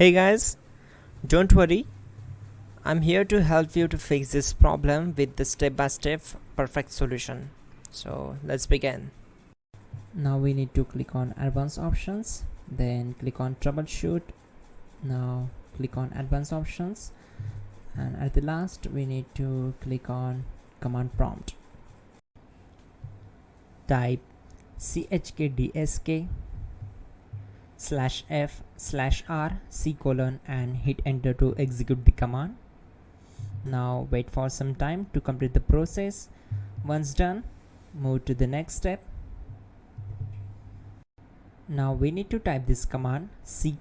Hey guys, don't worry, I'm here to help you to fix this problem with the step-by-step perfect solution. So let's begin. Now we need to click on advanced options, then click on troubleshoot. Now click on advanced options, and at the last we need to click on command prompt. Type chkdsk/f/r:" and hit enter to execute the command. Now wait for some time to complete the process. Once done, move to the next step. Now we need to type this command c:"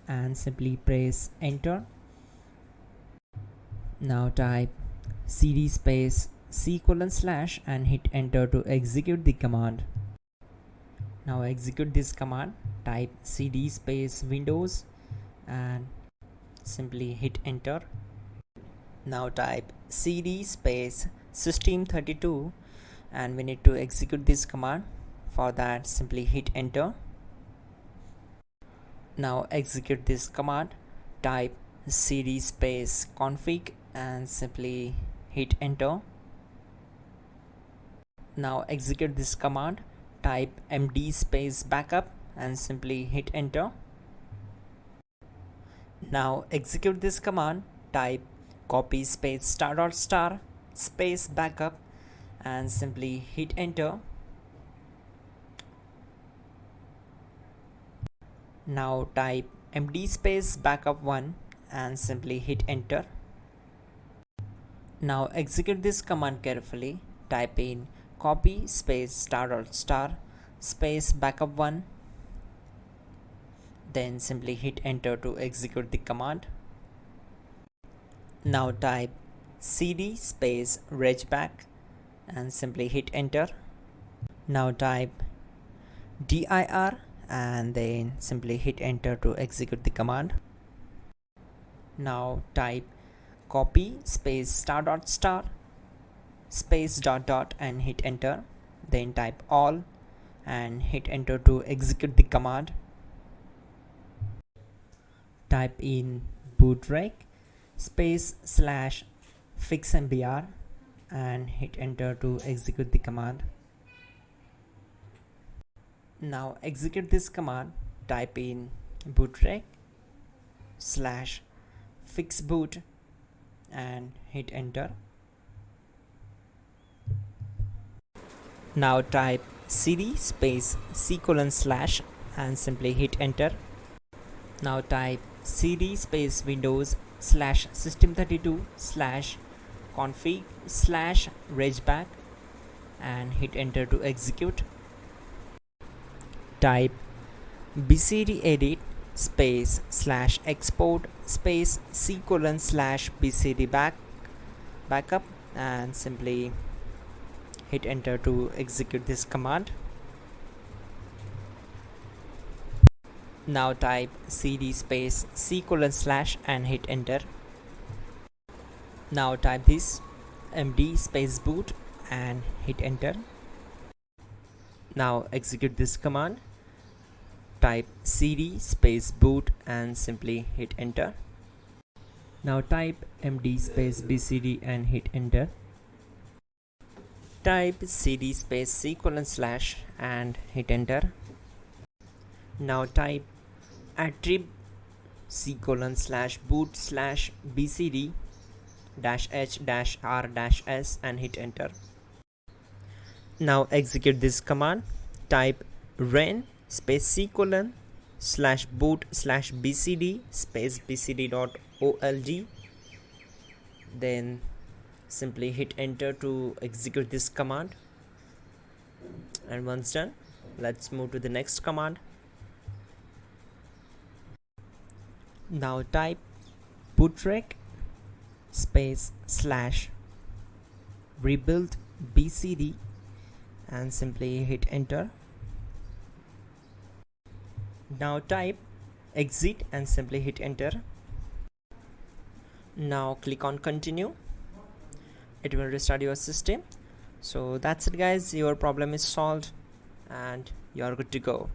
and simply press enter. Now type cd space c:/ and hit enter to execute the command. Now execute this command. Type cd space Windows and simply hit enter. Now type cd space system32 and we need to execute this command. For that, simply hit enter. Now execute this command. Type cd space config and simply hit enter. Now execute this command. Type md space backup and simply hit enter. Now execute this command. Type copy space *** space backup and simply hit enter. Now type md space backup1 and simply hit enter. Now execute this command carefully. Type in copy space *** space backup1, then simply hit enter to execute the command. Now type cd space regback and simply hit enter. Now type dir and then simply hit enter to execute the command. Now type copy space *** space ... and hit enter. Then type all and hit enter to execute the command. Type in bootrec space /fixmbr and hit enter to execute the command. Now execute this command. Type in bootrec /fixboot and hit enter. Now type cd space c:/ and simply hit enter. Now type cd space Windows /system32 /config /regback and hit enter to execute. Type bcd edit space /export space c:/ bcd backup and simply hit enter to execute this command. Now type cd space c:/ and hit enter. Now type this md space boot and hit enter. Now execute this command. Type cd space boot and simply hit enter. Now type md space bcd and hit enter. Type cd space c:/ and hit enter. Now type attrib c:/boot /bcd -h-r-s and hit enter. Now execute this command. Type ren space c:/boot /bcd space bcd.old, then simply hit enter to execute this command. And once done, let's move to the next command. Now type bootrec space /rebuild bcd and simply hit enter. Now type exit and simply hit enter. Now click on continue. It will restart your system. So that's it guys, your problem is solved and you are good to go.